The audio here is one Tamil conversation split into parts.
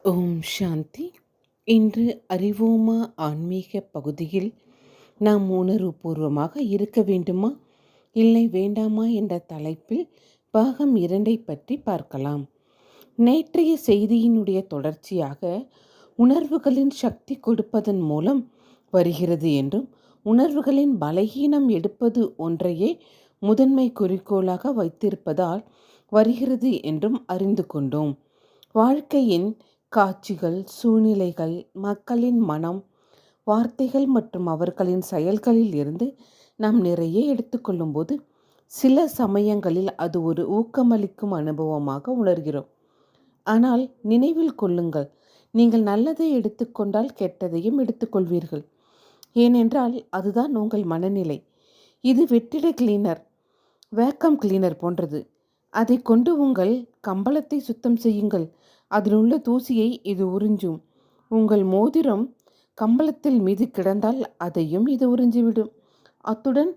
ஓம் சாந்தி. இன்று அறிவோமா ஆன்மீக பகுதியில் நாம் உணர்வுபூர்வமாக இருக்க வேண்டுமா இல்லை வேண்டாமா என்ற தலைப்பில் பாகம் 2 பற்றி பார்க்கலாம். நேற்றைய செய்தியினுடைய தொடர்ச்சியாக உணர்வுகளின் சக்தி கொடுப்பதன் மூலம் வருகிறது என்றும் உணர்வுகளின் பலகீனம் எடுப்பது ஒன்றையே முதன்மை குறிக்கோளாக வைத்திருப்பதால் வருகிறது என்றும் அறிந்து கொண்டோம். வாழ்க்கையின் காட்சிகள், சூழ்நிலைகள், மக்களின் மனம், வார்த்தைகள் மற்றும் அவர்களின் செயல்களில் இருந்து நாம் நிறைய எடுத்துக்கொள்ளும்போது சில சமயங்களில் அது ஒரு ஊக்கமளிக்கும் அனுபவமாக உணர்கிறோம். ஆனால் நினைவில் கொள்ளுங்கள், நீங்கள் நல்லதை எடுத்துக்கொண்டால் கெட்டதையும் எடுத்துக்கொள்வீர்கள். ஏனென்றால் அதுதான் உங்கள் மனநிலை. இது வெற்றிட கிளீனர், வேக்கம் கிளீனர் போன்றது. அதை கொண்டு உங்கள் கம்பளத்தை சுத்தம் செய்யுங்கள். அதில் உள்ள தூசியை இது உறிஞ்சும். உங்கள் மோதிரம் கம்பளத்தில் மீது கிடந்தால் அதையும் இது உறிஞ்சிவிடும். அத்துடன்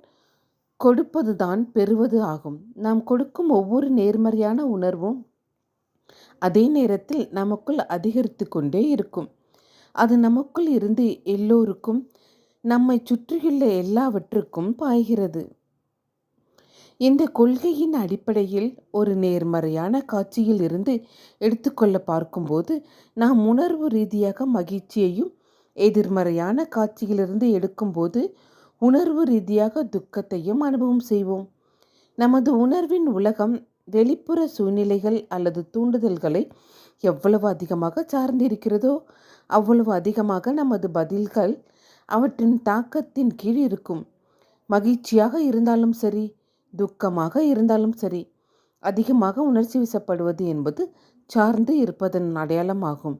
கொடுப்பதுதான் பெறுவது ஆகும். நாம் கொடுக்கும் ஒவ்வொரு நேர்மறையான உணர்வும் அதே நேரத்தில் நமக்குள் அதிகரித்து கொண்டே இருக்கும். அது நமக்குள் இருந்து எல்லோருக்கும், நம்மை சுற்றியுள்ள எல்லாவற்றுக்கும் பாய்கிறது. இந்த கொள்கையின் அடிப்படையில் ஒரு நேர்மறையான காட்சியில் இருந்து எடுத்துக்கொள்ள பார்க்கும்போது நாம் உணர்வு ரீதியாக மகிழ்ச்சியையும், எதிர்மறையான காட்சியிலிருந்து எடுக்கும்போது உணர்வு ரீதியாக துக்கத்தையும் அனுபவம் செய்வோம். நமது உணர்வின் உலகம் வெளிப்புற சூழ்நிலைகள் அல்லது தூண்டுதல்களை எவ்வளவு அதிகமாக சார்ந்திருக்கிறதோ அவ்வளவு அதிகமாக நமது பதில்கள் அவற்றின் தாக்கத்தின் கீழ் இருக்கும். மகிழ்ச்சியாக இருந்தாலும் சரி, துக்கமாக இருந்தாலும் சரி, அதிகமாக உணர்ச்சி வசப்படுவது என்பது சார்ந்து இருப்பதன் அடையாளமாகும்.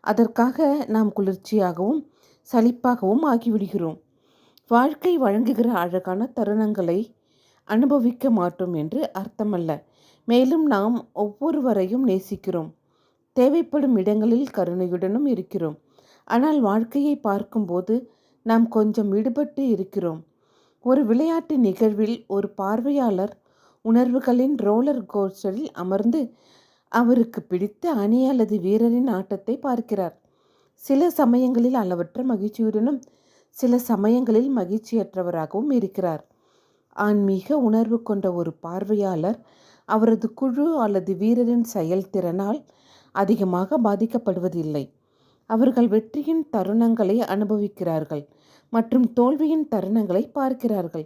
அதற்காக நாம் குளிர்ச்சியாகவும் சலிப்பாகவும் ஆகிவிடுகிறோம். வாழ்க்கை வழங்குகிற அழகான தருணங்களை அனுபவிக்க மாட்டோம் என்று அர்த்தமல்ல. மேலும் நாம் ஒவ்வொருவரையும் நேசிக்கிறோம். தேவைப்படும் இடங்களில் கருணையுடனும் இருக்கிறோம். ஆனால் வாழ்க்கையை பார்க்கும்போது நாம் கொஞ்சம் விடுபட்டு இருக்கிறோம். ஒரு விளையாட்டு நிகழ்வில் ஒரு பார்வையாளர் உணர்வுகளின் ரோலர் கோஸ்டரில் அமர்ந்து அவருக்கு பிடித்த அணி அல்லது வீரரின் ஆட்டத்தை பார்க்கிறார். சில சமயங்களில் அளவற்ற மகிழ்ச்சியுடனும் சில சமயங்களில் மகிழ்ச்சியற்றவராகவும் இருக்கிறார். ஆன்மீக உணர்வு கொண்ட ஒரு பார்வையாளர் அவரது குழு அல்லது வீரரின் செயல்திறனால் அதிகமாக பாதிக்கப்படுவதில்லை. அவர்கள் வெற்றியின் தருணங்களை அனுபவிக்கிறார்கள் மற்றும் தோல்வியின் தருணங்களை பார்க்கிறார்கள்.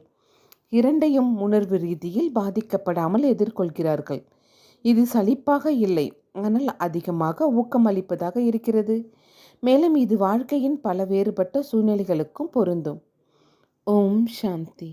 இரண்டையும் உணர்வு ரீதியில் பாதிக்கப்படாமல் எதிர்கொள்கிறார்கள். இது சலிப்பாக இல்லை, ஆனால் அதிகமாக ஊக்கமளிப்பதாக இருக்கிறது. மேலும் இது வாழ்க்கையின் பல வேறுபட்ட சூழ்நிலைகளுக்கும் பொருந்தும். ஓம் சாந்தி.